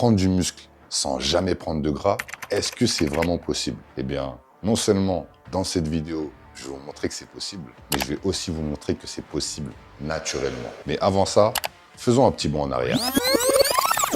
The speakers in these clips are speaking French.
Prendre du muscle sans jamais prendre de gras, est-ce que c'est vraiment possible? Eh bien, non seulement dans cette vidéo, je vais vous montrer que c'est possible, mais je vais aussi vous montrer que c'est possible naturellement. Mais avant ça, faisons un petit bond en arrière.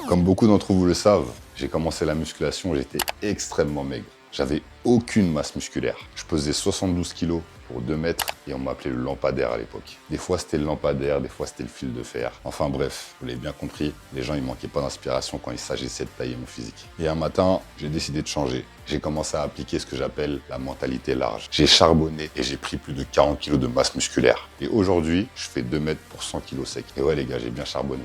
Comme beaucoup d'entre vous le savent, j'ai commencé la musculation, j'étais extrêmement maigre. J'avais aucune masse musculaire. Je pesais 72 kilos pour 2 mètres et on m'appelait le lampadaire à l'époque. Des fois c'était le lampadaire, des fois c'était le fil de fer. Enfin bref, vous l'avez bien compris, les gens ils manquaient pas d'inspiration quand il s'agissait de tailler mon physique. Et un matin, j'ai décidé de changer. J'ai commencé à appliquer ce que j'appelle la mentalité large. J'ai charbonné et j'ai pris plus de 40 kilos de masse musculaire. Et aujourd'hui, je fais 2 mètres pour 100 kilos sec. Et ouais les gars, j'ai bien charbonné.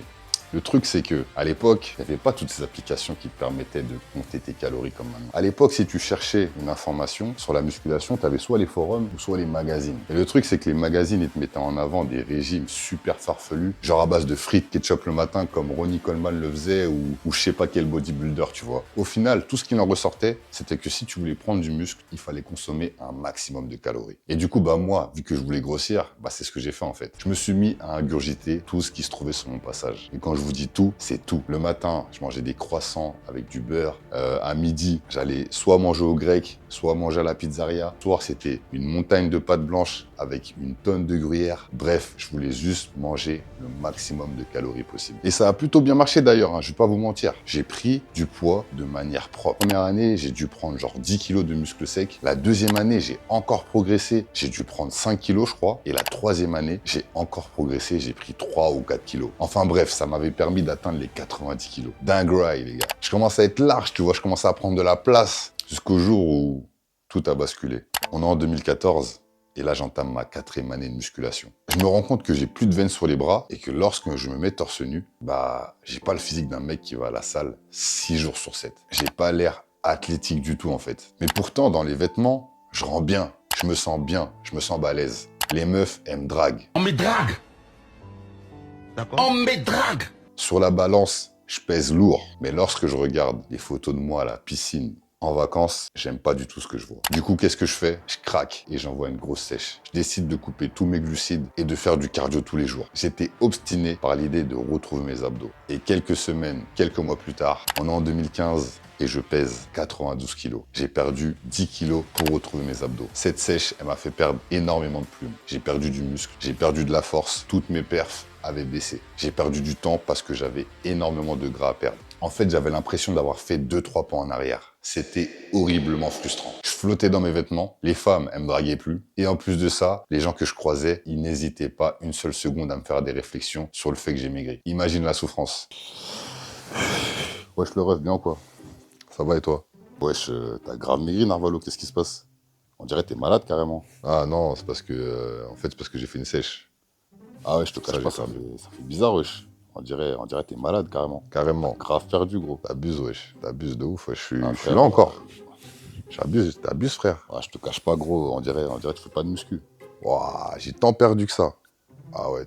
Le truc, c'est que à l'époque, il n'y avait pas toutes ces applications qui te permettaient de compter tes calories comme maintenant. À l'époque, si tu cherchais une information sur la musculation, tu avais soit les forums ou soit les magazines. Et le truc, c'est que les magazines, ils te mettaient en avant des régimes super farfelus, genre à base de frites, ketchup le matin, comme Ronnie Coleman le faisait, ou je sais pas quel bodybuilder, tu vois. Au final, tout ce qui en ressortait, c'était que si tu voulais prendre du muscle, il fallait consommer un maximum de calories. Et du coup, moi, vu que je voulais grossir, c'est ce que j'ai fait en fait. Je me suis mis à ingurgiter tout ce qui se trouvait sur mon passage. Et quand je vous dis tout, c'est tout. Le matin, je mangeais des croissants avec du beurre. À midi, j'allais soit manger au grec, soit manger à la pizzeria. Le soir, c'était une montagne de pâtes blanches avec une tonne de gruyère. Bref, je voulais juste manger le maximum de calories possible. Et ça a plutôt bien marché d'ailleurs, hein, je vais pas vous mentir. J'ai pris du poids de manière propre. La première année, j'ai dû prendre genre 10 kilos de muscles secs. La deuxième année, j'ai encore progressé. J'ai dû prendre 5 kilos, je crois. Et la troisième année, j'ai encore progressé. J'ai pris 3 ou 4 kilos. Enfin bref, ça m'avait permis d'atteindre les 90 kilos. Dinguerie, les gars. Je commençais à être large, tu vois. Je commençais à prendre de la place jusqu'au jour où tout a basculé. On est en 2014. Et là, j'entame ma 4e année de musculation. Je me rends compte que j'ai plus de veines sur les bras et que lorsque je me mets torse nu, j'ai pas le physique d'un mec qui va à la salle 6 jours sur 7. J'ai pas l'air athlétique du tout, en fait. Mais pourtant, dans les vêtements, je rends bien. Je me sens bien. Je me sens balèze. Les meufs, elles me draguent. On me drague. D'accord. On me drague. Sur la balance, je pèse lourd. Mais lorsque je regarde les photos de moi à la piscine, en vacances, j'aime pas du tout ce que je vois. Du coup, qu'est-ce que je fais? Je craque et j'envoie une grosse sèche. Je décide de couper tous mes glucides et de faire du cardio tous les jours. J'étais obstiné par l'idée de retrouver mes abdos. Et quelques semaines, quelques mois plus tard, on est en 2015 et je pèse 92 kilos. J'ai perdu 10 kilos pour retrouver mes abdos. Cette sèche, elle m'a fait perdre énormément de plumes. J'ai perdu du muscle, j'ai perdu de la force, toutes mes perfs avaient baissé. J'ai perdu du temps parce que j'avais énormément de gras à perdre. En fait, j'avais l'impression d'avoir fait 2-3 pas en arrière. C'était horriblement frustrant. Je flottais dans mes vêtements, les femmes, elles me draguaient plus. Et en plus de ça, les gens que je croisais, ils n'hésitaient pas une seule seconde à me faire des réflexions sur le fait que j'ai maigri. Imagine la souffrance. Wesh le ref, bien ou quoi? Ça va et toi? Wesh, t'as grave maigri, Narvalo, qu'est-ce qui se passe? On dirait que t'es malade carrément. Ah non, c'est parce que... en fait, c'est parce que j'ai fait une sèche. Ah ouais, je te cache pas, ça fait bizarre, wesh. On dirait que t'es malade, carrément. Carrément. Grave perdu, gros. T'abuses, wesh. T'abuses de ouf, wesh. Je suis là encore. T'abuses, frère. Ah, je te cache pas, gros. On dirait que tu fais pas de muscu. Ouah, j'ai tant perdu que ça. Ah ouais,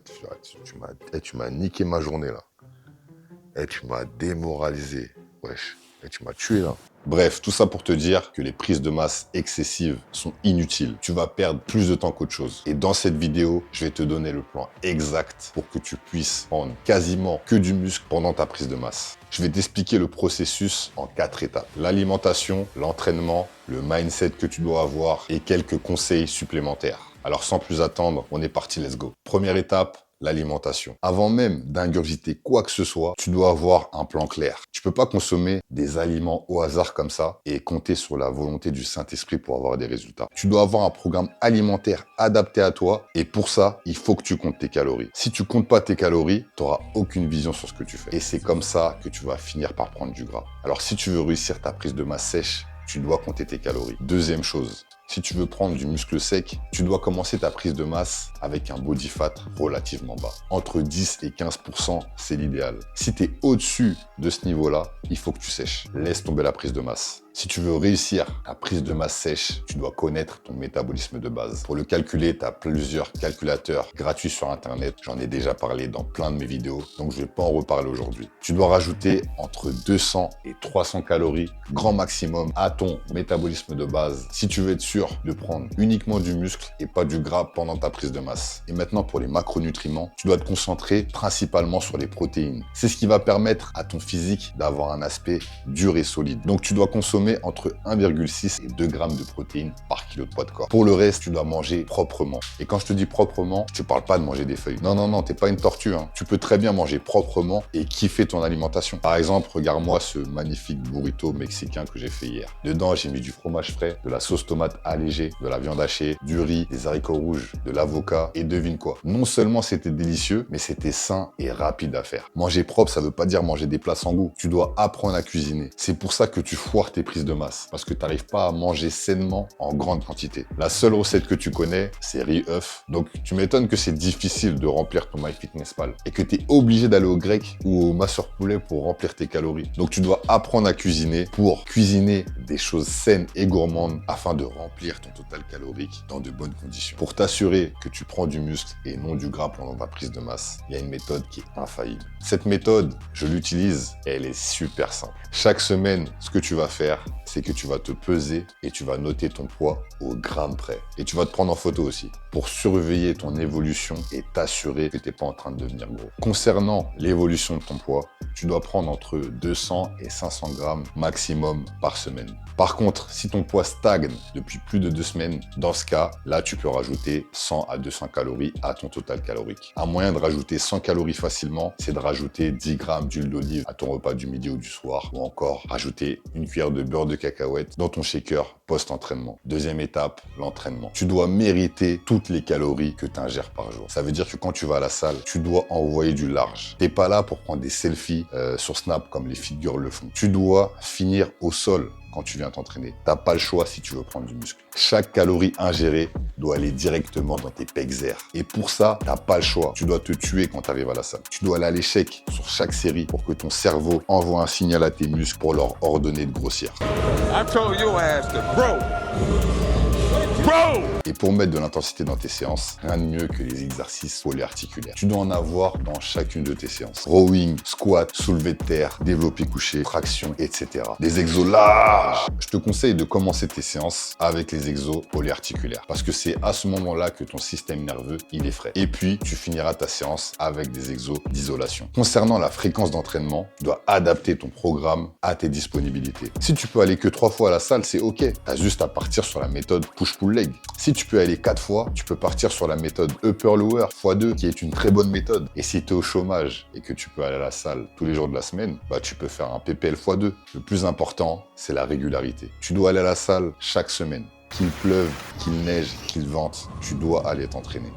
tu m'as niqué ma journée, là. Tu m'as démoralisé. Wesh. Tu m'as tué, là. Bref, tout ça pour te dire que les prises de masse excessives sont inutiles. Tu vas perdre plus de temps qu'autre chose. Et dans cette vidéo, je vais te donner le plan exact pour que tu puisses prendre quasiment que du muscle pendant ta prise de masse. Je vais t'expliquer le processus en 4 étapes. L'alimentation, l'entraînement, le mindset que tu dois avoir et quelques conseils supplémentaires. Alors sans plus attendre, on est parti, let's go. Première étape, l'alimentation. Avant même d'ingurgiter quoi que ce soit, tu dois avoir un plan clair. Tu peux pas consommer des aliments au hasard comme ça et compter sur la volonté du Saint-Esprit pour avoir des résultats. Tu dois avoir un programme alimentaire adapté à toi et pour ça, il faut que tu comptes tes calories. Si tu comptes pas tes calories, tu n'auras aucune vision sur ce que tu fais. Et c'est comme ça que tu vas finir par prendre du gras. Alors si tu veux réussir ta prise de masse sèche, tu dois compter tes calories. Deuxième chose, si tu veux prendre du muscle sec, tu dois commencer ta prise de masse avec un body fat relativement bas. Entre 10 et 15%, c'est l'idéal. Si tu es au-dessus de ce niveau-là, il faut que tu sèches. Laisse tomber la prise de masse. Si tu veux réussir ta prise de masse sèche, tu dois connaître ton métabolisme de base. Pour le calculer, tu as plusieurs calculateurs gratuits sur Internet. J'en ai déjà parlé dans plein de mes vidéos, donc je ne vais pas en reparler aujourd'hui. Tu dois rajouter entre 200 et 300 calories, grand maximum, à ton métabolisme de base, si tu veux être sûr de prendre uniquement du muscle et pas du gras pendant ta prise de masse. Et maintenant, pour les macronutriments, tu dois te concentrer principalement sur les protéines. C'est ce qui va permettre à ton physique d'avoir un aspect dur et solide. Donc, tu dois consommer entre 1,6 et 2 grammes de protéines par kilo de poids de corps. Pour le reste, tu dois manger proprement. Et quand je te dis proprement, je te parle pas de manger des feuilles. Non, non, non, t'es pas une tortue. Hein. Tu peux très bien manger proprement et kiffer ton alimentation. Par exemple, regarde-moi ce magnifique burrito mexicain que j'ai fait hier. Dedans, j'ai mis du fromage frais, de la sauce tomate allégée, de la viande hachée, du riz, des haricots rouges, de l'avocat et devine quoi. Non seulement c'était délicieux, mais c'était sain et rapide à faire. Manger propre, ça veut pas dire manger des plats sans goût. Tu dois apprendre à cuisiner. C'est pour ça que tu foires tes prises de masse, parce que tu n'arrives pas à manger sainement en grande quantité. La seule recette que tu connais, c'est riz-œuf. Donc tu m'étonnes que c'est difficile de remplir ton MyFitnessPal et que tu es obligé d'aller au grec ou au masseur poulet pour remplir tes calories. Donc tu dois apprendre à cuisiner pour cuisiner des choses saines et gourmandes afin de remplir ton total calorique dans de bonnes conditions. Pour t'assurer que tu prends du muscle et non du gras pendant ta prise de masse, il y a une méthode qui est infaillible. Cette méthode, je l'utilise et elle est super simple. Chaque semaine, ce que tu vas faire, c'est que tu vas te peser et tu vas noter ton poids au gramme près. Et tu vas te prendre en photo aussi pour surveiller ton évolution et t'assurer que tu n'es pas en train de devenir gros. Concernant l'évolution de ton poids, tu dois prendre entre 200 et 500 grammes maximum par semaine. Par contre, si ton poids stagne depuis plus de 2 semaines, dans ce cas, là, tu peux rajouter 100 à 200 calories à ton total calorique. Un moyen de rajouter 100 calories facilement, c'est de rajouter 10 grammes d'huile d'olive à ton repas du midi ou du soir, ou encore rajouter une cuillère de beurre de cacahuète dans ton shaker post-entraînement. Deuxième étape, l'entraînement. Tu dois mériter toutes les calories que tu ingères par jour. Ça veut dire que quand tu vas à la salle, tu dois envoyer du large. T'es pas là pour prendre des selfies sur Snap comme les fit girls le font. Tu dois finir au sol quand tu viens t'entraîner. T'as pas le choix si tu veux prendre du muscle. Chaque calorie ingérée doit aller directement dans tes pecs airs. Et pour ça, t'as pas le choix. Tu dois te tuer quand tu arrives à la salle. Tu dois aller à l'échec sur chaque série pour que ton cerveau envoie un signal à tes muscles pour leur ordonner de grossir. I told your ass to grow. Grow! Et pour mettre de l'intensité dans tes séances, rien de mieux que les exercices polyarticulaires. Tu dois en avoir dans chacune de tes séances. Rowing, squat, soulevé de terre, développé couché, traction, etc. Des exos larges. Je te conseille de commencer tes séances avec les exos polyarticulaires parce que c'est à ce moment-là que ton système nerveux, il est frais. Et puis, tu finiras ta séance avec des exos d'isolation. Concernant la fréquence d'entraînement, tu dois adapter ton programme à tes disponibilités. Si tu peux aller que 3 fois à la salle, c'est OK. Tu as juste à partir sur la méthode push-pull leg. Si tu peux aller 4 fois, tu peux partir sur la méthode upper-lower x2 qui est une très bonne méthode. Et si tu es au chômage et que tu peux aller à la salle tous les jours de la semaine, bah tu peux faire un PPL x2. Le plus important, c'est la régularité. Tu dois aller à la salle chaque semaine. Qu'il pleuve, qu'il neige, qu'il vente, tu dois aller t'entraîner.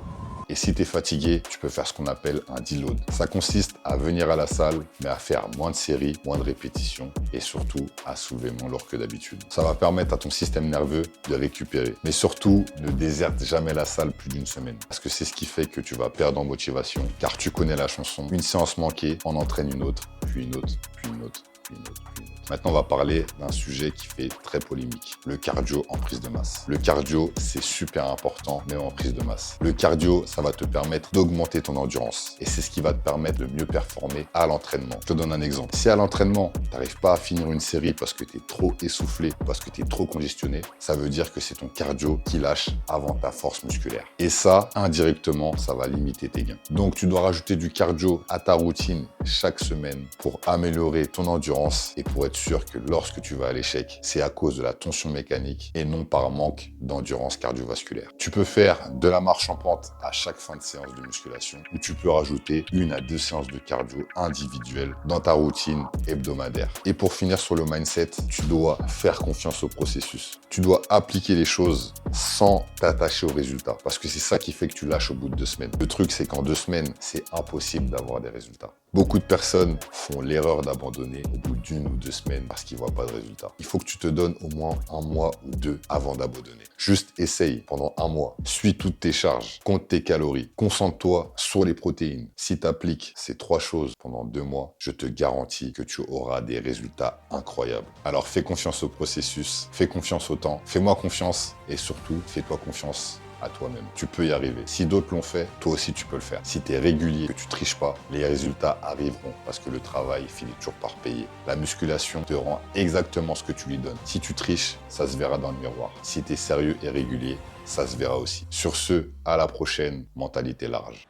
Et si tu es fatigué, tu peux faire ce qu'on appelle un deload. Ça consiste à venir à la salle, mais à faire moins de séries, moins de répétitions et surtout à soulever moins lourd que d'habitude. Ça va permettre à ton système nerveux de récupérer. Mais surtout, ne déserte jamais la salle plus d'une semaine. Parce que c'est ce qui fait que tu vas perdre en motivation. Car tu connais la chanson. Une séance manquée en entraîne une autre, puis une autre, puis une autre, puis une autre, puis une autre. Maintenant, on va parler d'un sujet qui fait très polémique, le cardio en prise de masse. Le cardio, c'est super important, même en prise de masse. Le cardio, ça va te permettre d'augmenter ton endurance. Et c'est ce qui va te permettre de mieux performer à l'entraînement. Je te donne un exemple. Si à l'entraînement, tu n'arrives pas à finir une série parce que tu es trop essoufflé, parce que tu es trop congestionné, ça veut dire que c'est ton cardio qui lâche avant ta force musculaire. Et ça, indirectement, ça va limiter tes gains. Donc, tu dois rajouter du cardio à ta routine chaque semaine pour améliorer ton endurance et pour être sûr que lorsque tu vas à l'échec, c'est à cause de la tension mécanique et non par manque d'endurance cardiovasculaire. Tu peux faire de la marche en pente à chaque fin de séance de musculation ou tu peux rajouter 1 à 2 séances de cardio individuelles dans ta routine hebdomadaire. Et pour finir sur le mindset, tu dois faire confiance au processus. Tu dois appliquer les choses sans t'attacher aux résultats parce que c'est ça qui fait que tu lâches au bout de 2 semaines. Le truc, c'est qu'en 2 semaines, c'est impossible d'avoir des résultats. Beaucoup de personnes font l'erreur d'abandonner au bout d'1 ou 2 semaines parce qu'ils voient pas de résultat. Il faut que tu te donnes au moins 1 mois ou 2 avant d'abandonner. Juste essaye pendant 1 mois. Suis toutes tes charges, compte tes calories, concentre-toi sur les protéines. Si tu appliques ces 3 choses pendant 2 mois, je te garantis que tu auras des résultats incroyables. Alors fais confiance au processus, fais confiance au temps, fais-moi confiance et surtout fais-toi confiance à toi-même. Tu peux y arriver. Si d'autres l'ont fait, toi aussi tu peux le faire. Si tu es régulier, que tu triches pas, les résultats arriveront parce que le travail finit toujours par payer. La musculation te rend exactement ce que tu lui donnes. Si tu triches, ça se verra dans le miroir. Si tu es sérieux et régulier, ça se verra aussi. Sur ce, à la prochaine, mentalité large.